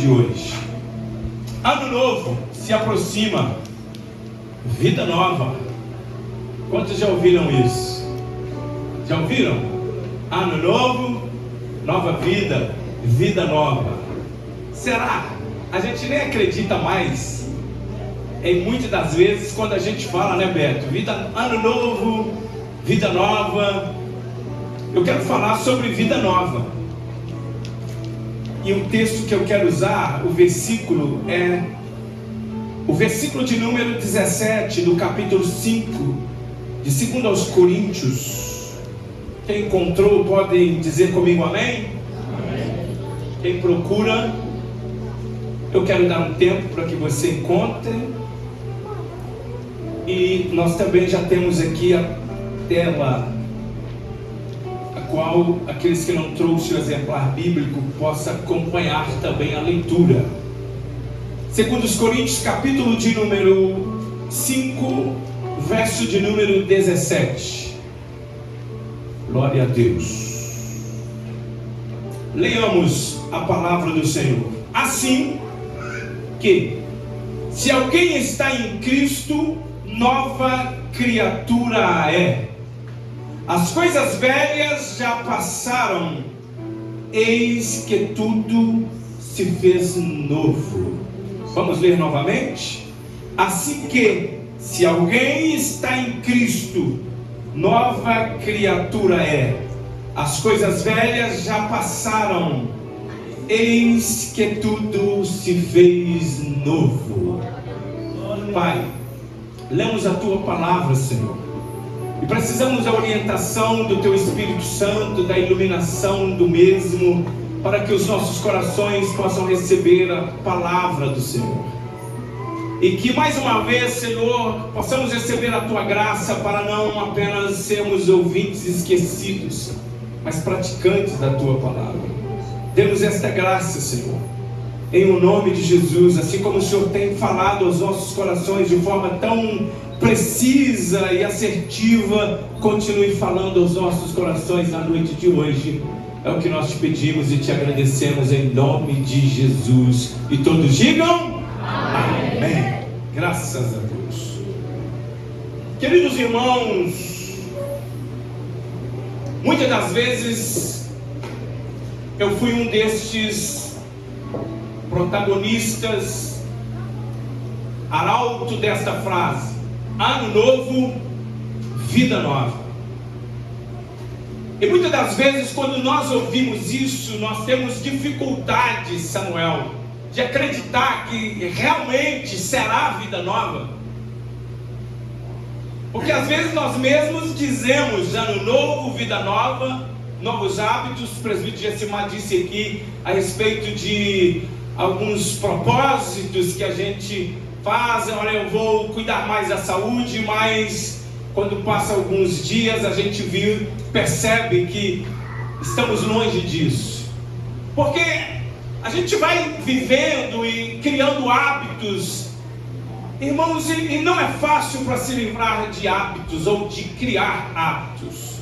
de hoje. Ano novo se aproxima, vida nova. Quantos já ouviram isso? Já ouviram? Ano novo, nova vida, vida nova. Será? A gente nem acredita mais em muitas das vezes quando a gente fala, né, Beto? Vida, ano novo, vida nova. Eu quero falar sobre vida nova. E o texto que eu quero usar, o versículo é o versículo de número 17 do capítulo 5 de 2 aos Coríntios. Quem encontrou pode dizer comigo amém? Amém. Quem procura, eu quero dar um tempo para que você encontre. E nós também já temos aqui a tela, a qual aqueles que não trouxeram o exemplar bíblico possam acompanhar também a leitura. 2 Coríntios, capítulo de número 5, verso de número 17. Glória a Deus. Leiamos a palavra do Senhor. Assim que, se alguém está em Cristo, nova criatura é. As coisas velhas já passaram, eis que tudo se fez novo. Vamos ler novamente? Assim que, se alguém está em Cristo, nova criatura é. As coisas velhas já passaram, eis que tudo se fez novo. Pai, lemos a Tua palavra, Senhor, e precisamos da orientação do Teu Espírito Santo, da iluminação do mesmo, para que os nossos corações possam receber a palavra do Senhor. E que mais uma vez, Senhor, possamos receber a Tua graça para não apenas sermos ouvintes esquecidos, mas praticantes da Tua palavra. Dê-nos esta graça, Senhor, em o nome de Jesus, assim como o Senhor tem falado aos nossos corações de forma tão precisa e assertiva, continue falando aos nossos corações na noite de hoje. É o que nós te pedimos e te agradecemos em nome de Jesus. E todos digam amém. Amém. Graças a Deus. Queridos irmãos, muitas das vezes eu fui um destes protagonistas, arauto desta frase: ano novo, vida nova. E muitas das vezes, quando nós ouvimos isso, nós temos dificuldade, Samuel, de acreditar que realmente será vida nova. Porque às vezes nós mesmos dizemos ano novo, vida nova, novos hábitos. O presbítero Gessimar disse aqui a respeito de alguns propósitos que a gente faz. Olha, eu vou cuidar mais da saúde, mas quando passa alguns dias a gente percebe que estamos longe disso. Porque a gente vai vivendo e criando hábitos, irmãos, e não é fácil para se livrar de hábitos ou de criar hábitos.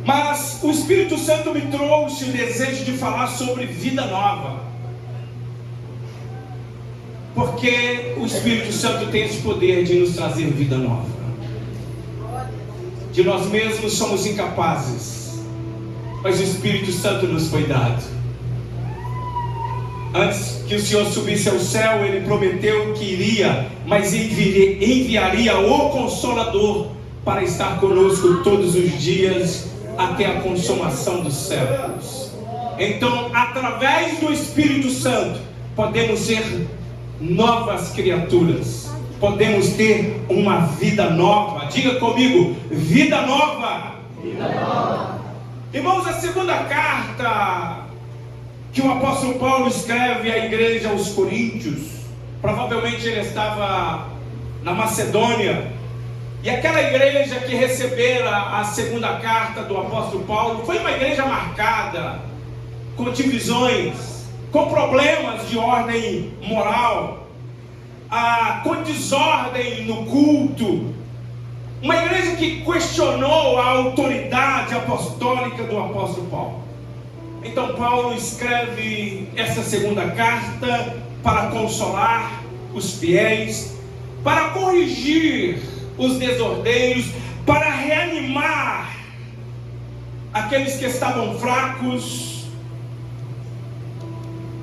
Mas o Espírito Santo me trouxe o desejo de falar sobre vida nova. Porque o Espírito Santo tem esse poder de nos trazer vida nova. De nós mesmos somos incapazes, mas o Espírito Santo nos foi dado. Antes que o Senhor subisse ao céu, Ele prometeu que iria, mas enviaria o Consolador para estar conosco todos os dias, até a consumação dos séculos. Então, através do Espírito Santo, podemos ser novas criaturas. Podemos ter uma vida nova. Diga comigo, vida nova. Vida nova. Irmãos, a segunda carta que o apóstolo Paulo escreve à igreja aos Coríntios, provavelmente ele estava na Macedônia, e aquela igreja que recebera a segunda carta do apóstolo Paulo foi uma igreja marcada com divisões, com problemas de ordem moral, com desordem no culto. Uma igreja que questionou a autoridade apostólica do apóstolo Paulo. Então Paulo escreve essa segunda carta para consolar os fiéis, para corrigir os desordeiros, para reanimar aqueles que estavam fracos,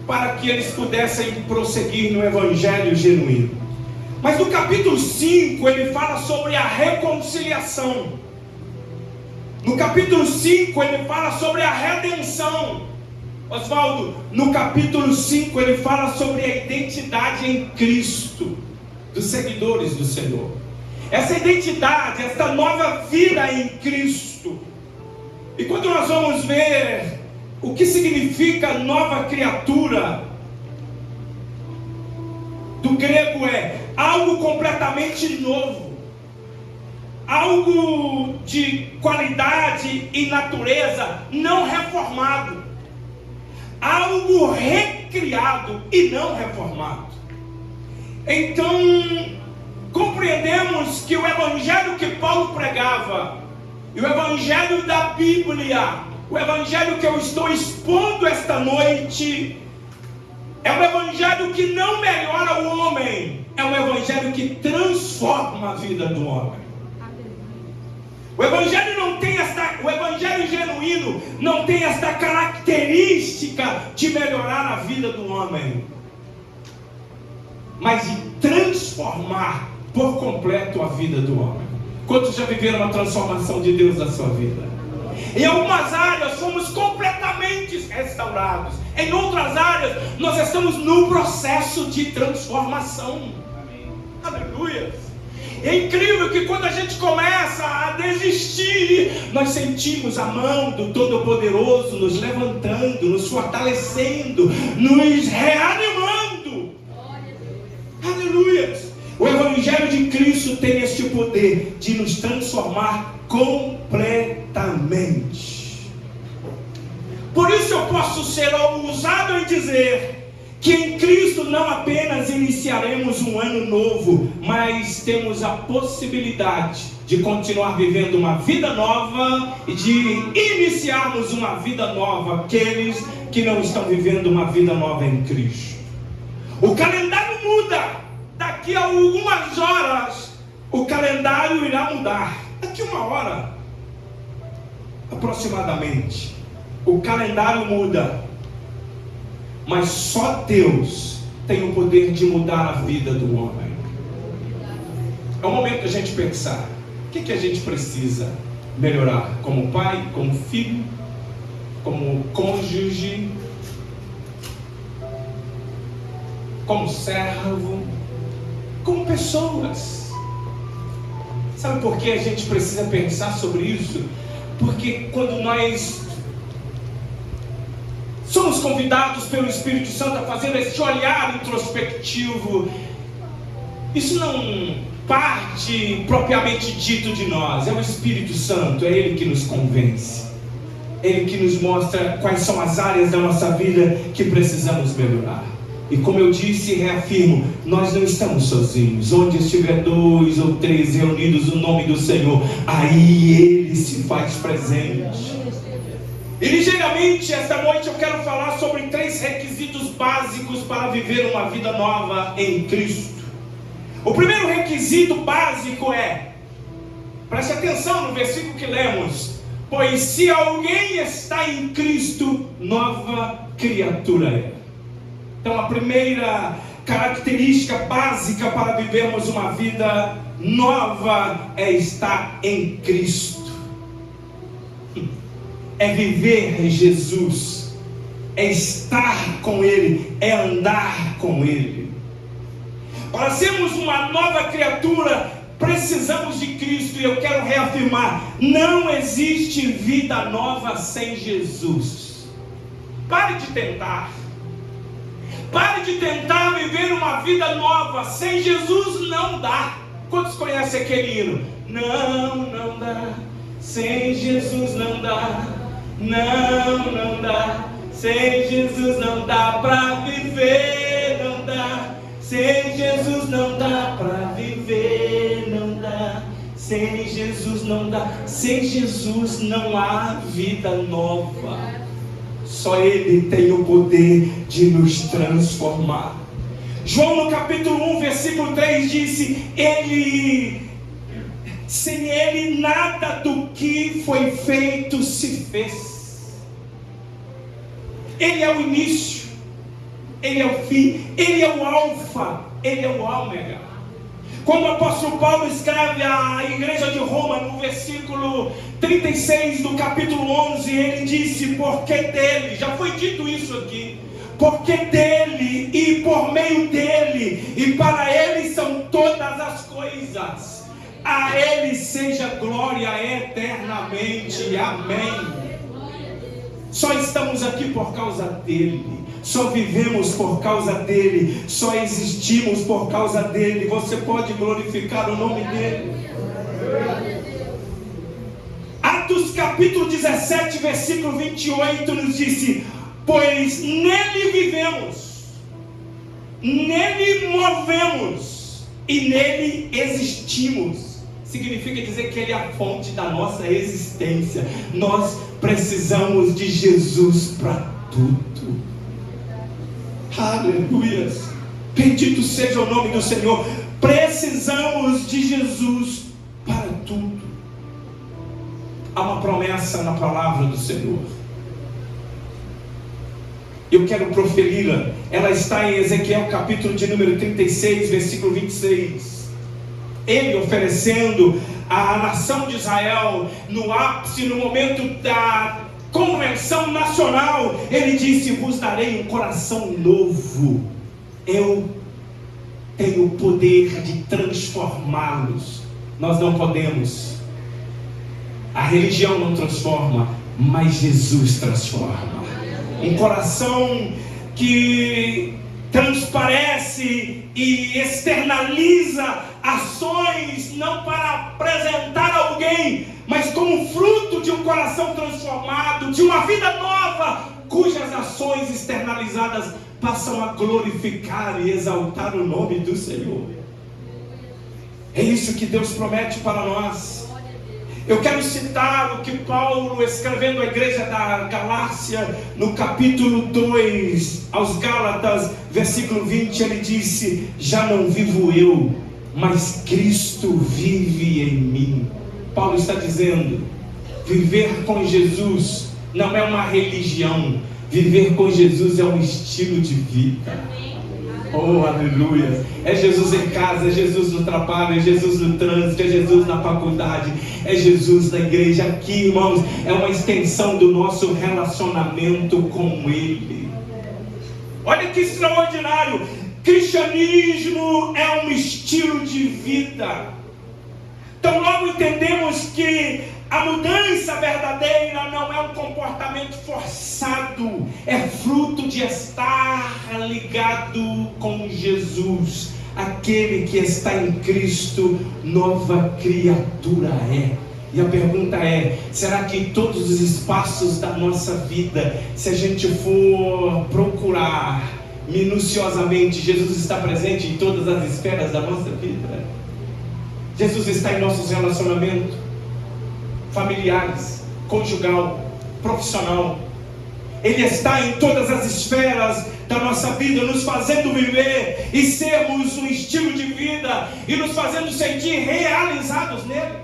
para que eles pudessem prosseguir no evangelho genuíno. Mas no capítulo 5 ele fala sobre a reconciliação. No capítulo 5 ele fala sobre a redenção. Oswaldo, no capítulo 5 ele fala sobre a identidade em Cristo dos seguidores do Senhor. Essa identidade, essa nova vida em Cristo. E quando nós vamos ver o que significa nova criatura, do grego é algo completamente novo, algo de qualidade e natureza não reformado, algo recriado e não reformado. Então compreendemos que o evangelho que Paulo pregava e o evangelho da Bíblia, o evangelho que eu estou expondo esta noite, é um evangelho que não melhora o homem, é um evangelho que transforma a vida do homem. O evangelho genuíno não tem esta característica de melhorar a vida do homem, mas de transformar por completo a vida do homem. Quantos já viveram uma transformação de Deus na sua vida? Em algumas áreas somos completamente restaurados, em outras áreas nós estamos no processo de transformação. Aleluia! É incrível que quando a gente começa a desistir, nós sentimos a mão do Todo-Poderoso nos levantando, nos fortalecendo, nos reanimando. Aleluia! O Evangelho de Cristo tem este poder de nos transformar completamente. Por isso eu posso ser ousado em dizer que em Cristo não apenas iniciaremos um ano novo, mas temos a possibilidade de continuar vivendo uma vida nova e de iniciarmos uma vida nova aqueles que não estão vivendo uma vida nova em Cristo. O calendário muda. Daqui a algumas horas o calendário irá mudar. Daqui uma hora aproximadamente o calendário muda. Mas só Deus tem o poder de mudar a vida do homem. É o momento da gente pensar: o que a gente precisa melhorar como pai, como filho, como cônjuge, como servo, como pessoas. Sabe por que a gente precisa pensar sobre isso? Porque quando nós somos convidados pelo Espírito Santo a fazer este olhar introspectivo, isso não parte propriamente dito de nós, é o Espírito Santo, é Ele que nos convence, é Ele que nos mostra quais são as áreas da nossa vida que precisamos melhorar. E como eu disse e reafirmo, nós não estamos sozinhos. Onde estiver 2 ou 3 reunidos no nome do Senhor, aí Ele se faz presente. E ligeiramente esta noite eu quero falar sobre 3 requisitos básicos para viver uma vida nova em Cristo. O primeiro requisito básico é, preste atenção no versículo que lemos: pois se alguém está em Cristo, nova criatura é. Então a primeira característica básica para vivermos uma vida nova é estar em Cristo. É viver Jesus, é estar com Ele, é andar com Ele. Para sermos uma nova criatura, precisamos de Cristo. E eu quero reafirmar: não existe vida nova sem Jesus. Pare de tentar. Pare de tentar viver uma vida nova. Sem Jesus não dá. Quantos conhecem aquele hino? Não dá. Sem Jesus não dá. Não dá. Sem Jesus não dá pra viver. Não dá. Sem Jesus não dá pra viver. Não dá. Sem Jesus não dá. Sem Jesus não há vida nova. Só Ele tem o poder de nos transformar. João no capítulo 1, versículo 3 disse: sem Ele nada do que foi feito se fez. Ele é o início, Ele é o fim, Ele é o alfa, Ele é o ômega. Quando o apóstolo Paulo escreve à igreja de Roma, no versículo 36 do capítulo 11, ele disse: porque dele, já foi dito isso aqui, porque dele e por meio dele e para ele são todas as coisas, a ele seja glória eternamente, amém. Só estamos aqui por causa dele, só vivemos por causa dele, só existimos por causa dele. Você pode glorificar o nome dele. Atos capítulo 17, versículo 28 nos disse: pois nele vivemos, nele movemos e nele existimos. Significa dizer que Ele é a fonte da nossa existência. Nós precisamos de Jesus para tudo. Aleluia. Bendito seja o nome do Senhor. Precisamos de Jesus para tudo. Há uma promessa na palavra do Senhor. Eu quero proferi-la. Ela está em Ezequiel capítulo de número 36, versículo 26. Ele oferecendo à nação de Israel, no ápice, no momento da convenção nacional, ele disse: vos darei um coração novo. Eu tenho o poder de transformá-los. Nós não podemos. A religião não transforma, mas Jesus transforma. Um coração que transparece e externaliza ações não para apresentar alguém, mas como fruto de um coração transformado, de uma vida nova, cujas ações externalizadas passam a glorificar e exaltar o nome do Senhor. É isso que Deus promete para nós. Eu quero citar o que Paulo, escrevendo à igreja da Galácia, no capítulo 2, aos Gálatas, versículo 20, ele disse: já não vivo eu, mas Cristo vive em mim. Paulo está dizendo: viver com Jesus não é uma religião, viver com Jesus é um estilo de vida. Oh, aleluia! É Jesus em casa, é Jesus no trabalho, é Jesus no trânsito, é Jesus na faculdade, é Jesus na igreja. Aqui, irmãos, é uma extensão do nosso relacionamento com Ele. Olha que extraordinário! Cristianismo é um estilo de vida. Então logo entendemos que a mudança verdadeira não é um comportamento forçado, é fruto de estar ligado com Jesus. Aquele que está em Cristo, nova criatura é. E a pergunta é: será que em todos os espaços da nossa vida, se a gente for procurar minuciosamente, Jesus está presente em todas as esferas da nossa vida? Jesus está em nossos relacionamentos familiares, conjugal, profissional. Ele está em todas as esferas da nossa vida, nos fazendo viver e sermos um estilo de vida e nos fazendo sentir realizados nele.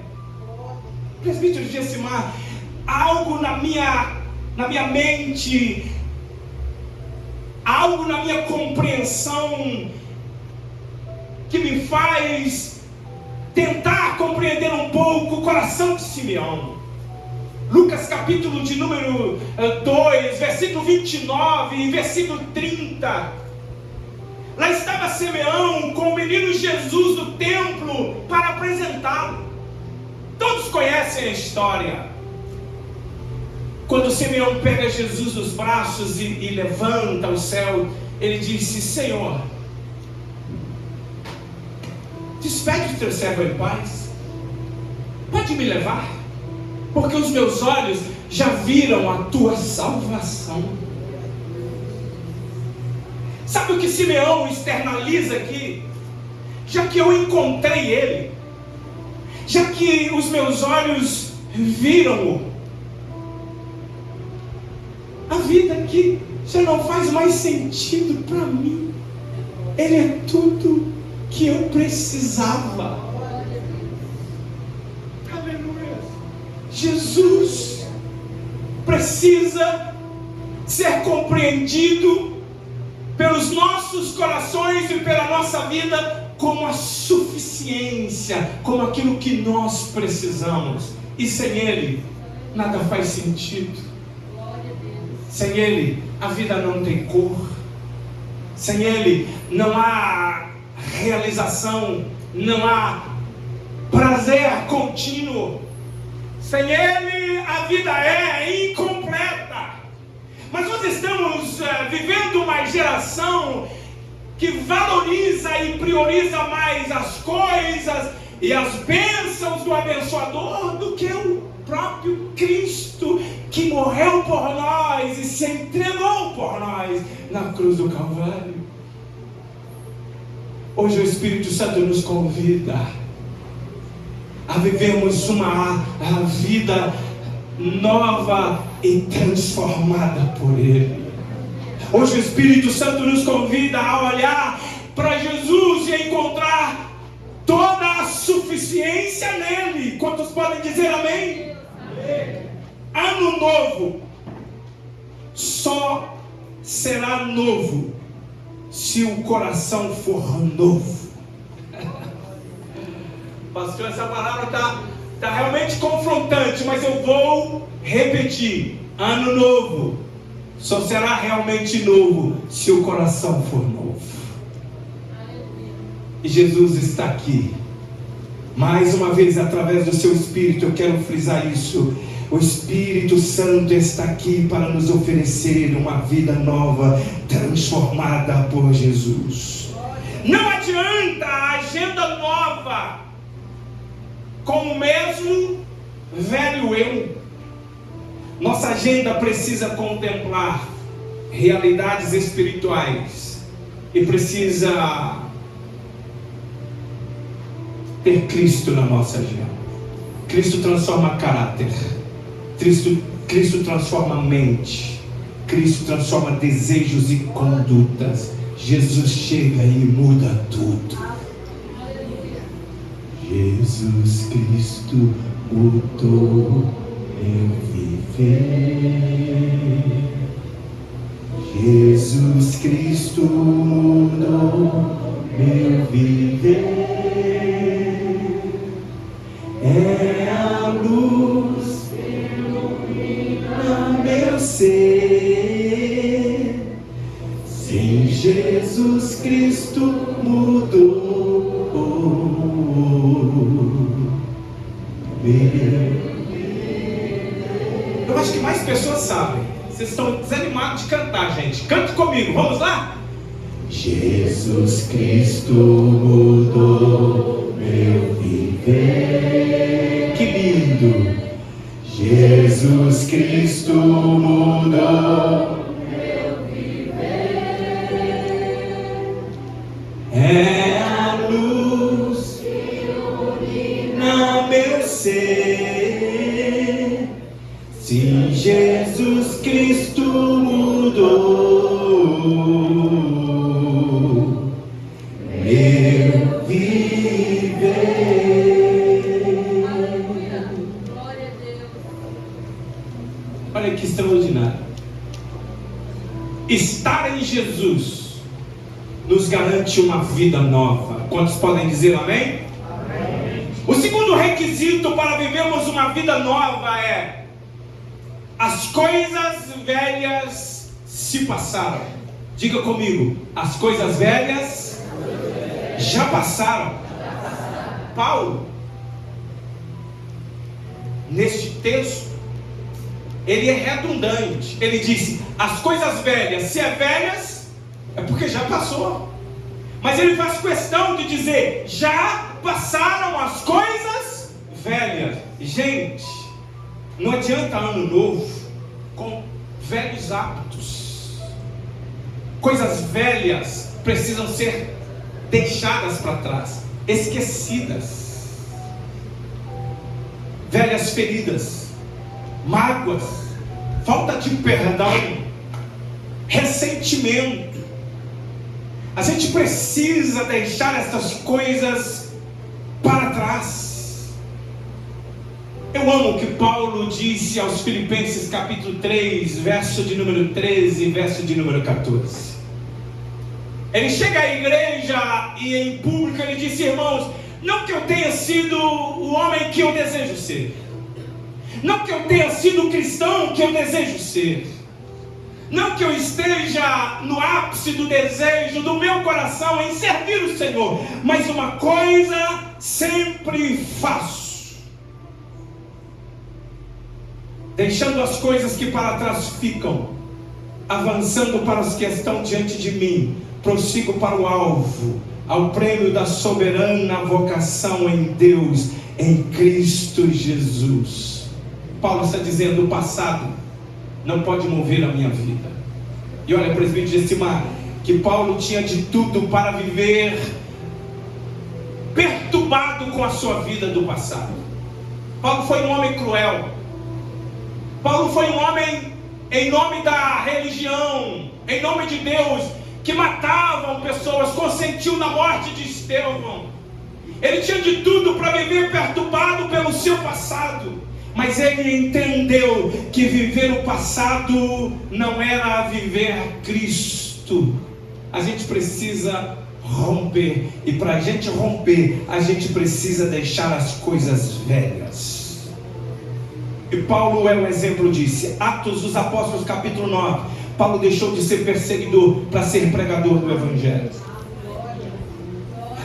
Presbítero Gessimar, algo na minha mente, algo na minha compreensão que me faz tentar compreender um pouco o coração de Simeão. Lucas capítulo de número 2, versículo 29 e versículo 30. Lá estava Simeão com o menino Jesus no templo para apresentá-lo. Todos conhecem a história. Quando Simeão pega Jesus nos braços e levanta ao céu, ele disse: Senhor, despede o teu servo em paz, pode me levar, porque os meus olhos já viram a tua salvação. Sabe o que Simeão externaliza aqui? Já que eu encontrei ele, já que os meus olhos viram-o, a vida que já não faz mais sentido para mim. Ele é tudo que eu precisava. Aleluia. Jesus precisa ser compreendido pelos nossos corações e pela nossa vida como a suficiência, como aquilo que nós precisamos. E sem Ele, nada faz sentido. Sem Ele, a vida não tem cor. Sem Ele, não há realização, não há prazer contínuo. Sem Ele, a vida é incompleta. Mas nós estamos vivendo uma geração que valoriza e prioriza mais as coisas e as bênçãos do abençoador do que o próprio Cristo, que morreu por nós e se entregou por nós na cruz do Calvário. Hoje o Espírito Santo nos convida a vivermos uma vida nova e transformada por Ele. Hoje o Espírito Santo nos convida a olhar para Jesus e encontrar toda a suficiência nele. Quantos podem dizer amém? Amém. Ano novo só será novo se o coração for novo. Pastor, essa palavra está realmente confrontante, mas eu vou repetir. Ano novo só será realmente novo se o coração for novo. E Jesus está aqui. Mais uma vez, através do seu Espírito, eu quero frisar isso. O Espírito Santo está aqui para nos oferecer uma vida nova, transformada por Jesus. Não adianta a agenda nova com o mesmo velho eu. Nossa agenda precisa contemplar realidades espirituais e precisa ter Cristo na nossa agenda. Cristo transforma caráter, Cristo transforma mente, Cristo transforma desejos e condutas. Jesus chega e muda tudo. Jesus Cristo mudou meu viver. Jesus Cristo mudou meu viver. É a luz que ilumina meu ser. Sim, Jesus Cristo mudou meu viver. Eu acho que mais pessoas sabem. Vocês estão desanimados de cantar, gente. Cante comigo, vamos lá? Jesus Cristo mudou meu viver. Que lindo! Jesus Cristo mudou meu viver. É a luz que ilumina meu ser. Sim, Jesus Cristo mudou meu viver. Aleluia. Glória a Deus. Olha que extraordinário. Estar em Jesus nos garante uma vida nova. Quantos podem dizer amém? Amém. O segundo requisito para vivermos uma vida nova é: as coisas velhas se passaram. Diga comigo, as coisas velhas já passaram. Paulo, neste texto, ele é redundante. Ele disse, as coisas velhas, se é velhas, é porque já passou. Mas ele faz questão de dizer, já passaram as coisas velhas. Gente, não adianta ano novo com velhos hábitos. Coisas velhas precisam ser deixadas para trás, esquecidas. Velhas feridas, mágoas, falta de perdão, ressentimento. A gente precisa deixar essas coisas para trás. Eu amo o que Paulo disse aos Filipenses capítulo 3, verso de número 13 e verso de número 14. Ele chega à igreja e em público ele disse: irmãos, não que eu tenha sido o homem que eu desejo ser, não que eu tenha sido o cristão que eu desejo ser, não que eu esteja no ápice do desejo do meu coração em servir o Senhor, mas uma coisa sempre faço, deixando as coisas que para trás ficam, avançando para as que estão diante de mim, prossigo para o alvo, ao prêmio da soberana vocação em Deus, em Cristo Jesus. Paulo está dizendo: o passado não pode mover a minha vida. E olha, presbítero Gessimar, que Paulo tinha de tudo para viver perturbado com a sua vida do passado. Paulo foi um homem cruel. Paulo foi um homem em nome da religião, em nome de Deus, que matavam pessoas, consentiu na morte de Estevão. Ele tinha de tudo para viver perturbado pelo seu passado, mas ele entendeu que viver o passado não era viver Cristo. A gente precisa romper, e para a gente romper, a gente precisa deixar as coisas velhas. E Paulo é um exemplo disso. Atos dos Apóstolos capítulo 9, Paulo deixou de ser perseguidor para ser pregador do Evangelho.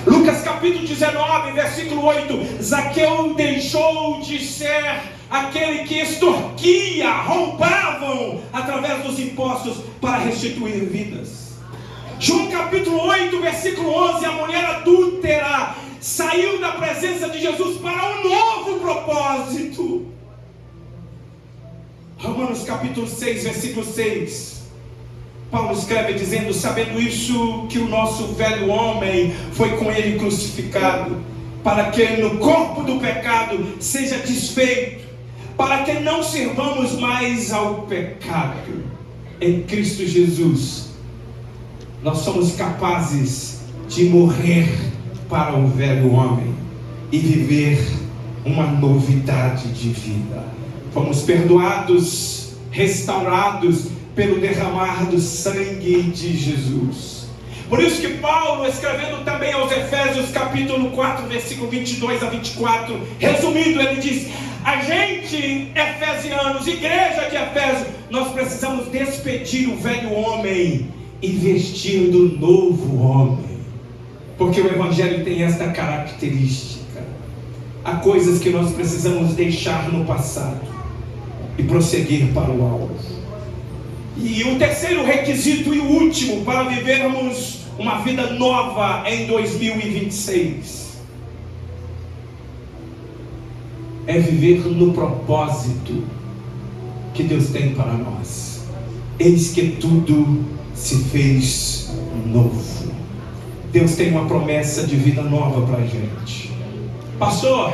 Lucas capítulo 19, versículo 8, Zaqueu deixou de ser aquele que extorquia, roubavam através dos impostos para restituir vidas. João capítulo 8, versículo 11, a mulher adúltera saiu da presença de Jesus para um novo propósito. Romanos capítulo 6, versículo 6, Paulo escreve dizendo: sabendo isso, que o nosso velho homem foi com ele crucificado, para que no corpo do pecado seja desfeito, para que não servamos mais ao pecado. Em Cristo Jesus, nós somos capazes de morrer para o velho homem e viver uma novidade de vida. Fomos perdoados, restaurados pelo derramar do sangue de Jesus. Por isso que Paulo, escrevendo também aos Efésios capítulo 4, versículo 22 a 24, resumindo, ele diz: a gente, efesianos, igreja de Efésio, nós precisamos despedir o velho homem e vestir do novo homem, porque o Evangelho tem esta característica. Há coisas que nós precisamos deixar no passado e prosseguir para o alvo. E o terceiro requisito e o último para vivermos uma vida nova em 2026 é viver no propósito que Deus tem para nós. Eis que tudo se fez novo. Deus tem uma promessa de vida nova para a gente. Pastor,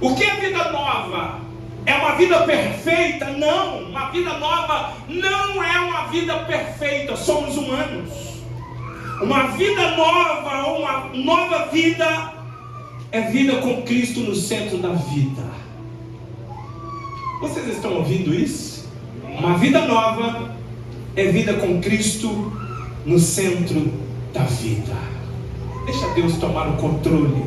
o que é vida nova? É uma vida perfeita? Não, uma vida nova não é uma vida perfeita, somos humanos. Uma vida nova, uma nova vida, é vida com Cristo no centro da vida. Vocês estão ouvindo isso? Uma vida nova é vida com Cristo no centro da vida. Deixa Deus tomar o controle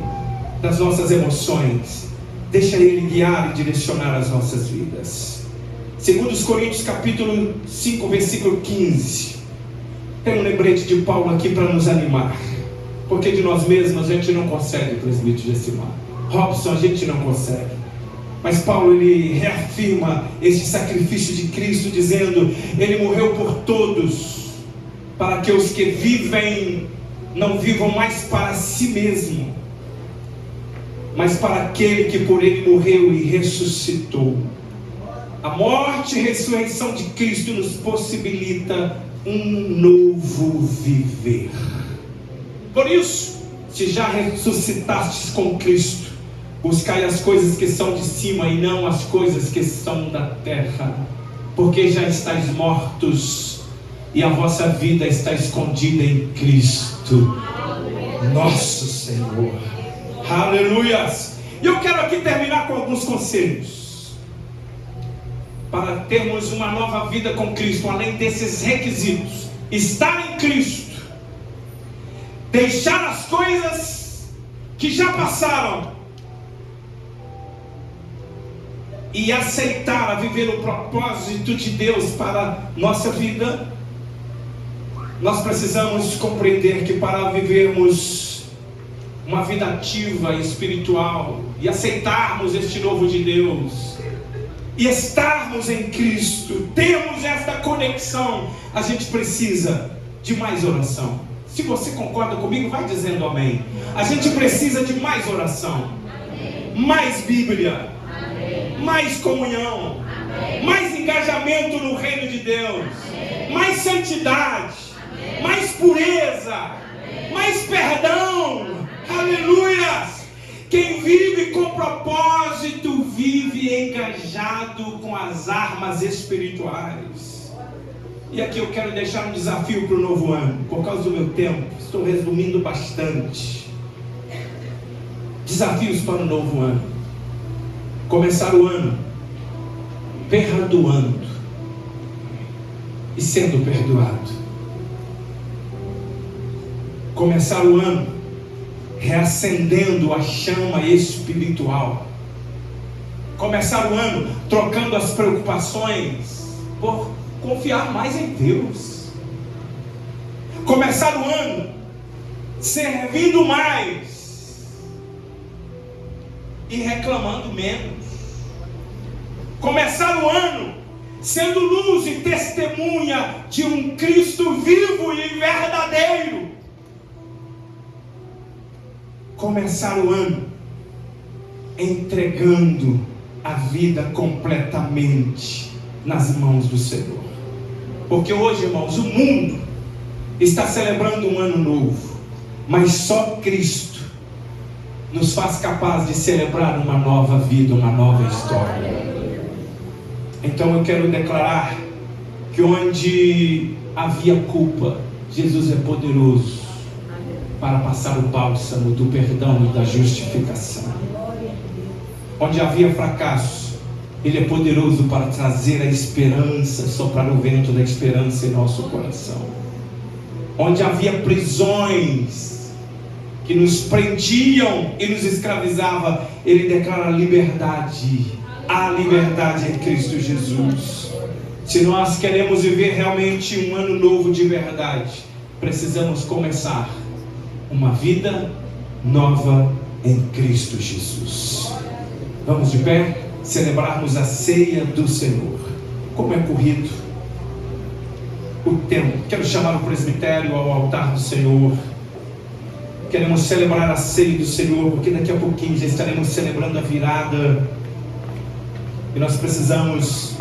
das nossas emoções. Deixa Ele guiar e direcionar as nossas vidas. 2 Coríntios capítulo 5, versículo 15. Tem um lembrete de Paulo aqui para nos animar. Porque de nós mesmos a gente não consegue, presbítero Gessimar. Robson, a gente não consegue. Mas Paulo, ele reafirma esse sacrifício de Cristo, dizendo: Ele morreu por todos, para que os que vivem não vivam mais para si mesmo, mas para aquele que por ele morreu e ressuscitou. A morte e ressurreição de Cristo nos possibilita um novo viver. Por isso, se já ressuscitastes com Cristo, buscai as coisas que são de cima e não as coisas que são da terra, porque já estáis mortos e a vossa vida está escondida em Cristo, nosso Senhor. Aleluias! E eu quero aqui terminar com alguns conselhos para termos uma nova vida com Cristo, além desses requisitos: estar em Cristo, deixar as coisas que já passaram e aceitar a viver o propósito de Deus para a nossa vida. Nós precisamos compreender que para vivermos uma vida ativa e espiritual e aceitarmos este novo de Deus e estarmos em Cristo, termos esta conexão, a gente precisa de mais oração. Se você concorda comigo, vai dizendo amém. A gente precisa de mais oração, mais Bíblia, mais comunhão, mais engajamento no reino de Deus, mais santidade, mais pureza, mais perdão. Aleluia! Quem vive com propósito vive engajado com as armas espirituais. E aqui eu quero deixar um desafio para o novo ano. Por causa do meu tempo, estou resumindo bastante. Desafios para o novo ano: começar o ano perdoando e sendo perdoado. Começar o ano reacendendo a chama espiritual. Começar o ano trocando as preocupações por confiar mais em Deus. Começar o ano servindo mais e reclamando menos. Começar o ano sendo luz e testemunha de um Cristo vivo e verdadeiro. Começar o ano entregando a vida completamente nas mãos do Senhor. Porque hoje, irmãos, o mundo está celebrando um ano novo, mas só Cristo nos faz capaz de celebrar uma nova vida, uma nova história. Então eu quero declarar que onde havia culpa, Jesus é poderoso para passar o bálsamo do perdão e da justificação. Onde havia fracasso, Ele é poderoso para trazer a esperança, soprar o vento da esperança em nosso coração. Onde havia prisões que nos prendiam e nos escravizavam, Ele declara liberdade. Há liberdade em Cristo Jesus. Se nós queremos viver realmente um ano novo de verdade, precisamos começar uma vida nova em Cristo Jesus. Vamos de pé, celebrarmos a ceia do Senhor. Como é corrido o tempo. Quero chamar o presbitério ao altar do Senhor. Queremos celebrar a ceia do Senhor, porque daqui a pouquinho já estaremos celebrando a virada. E nós precisamos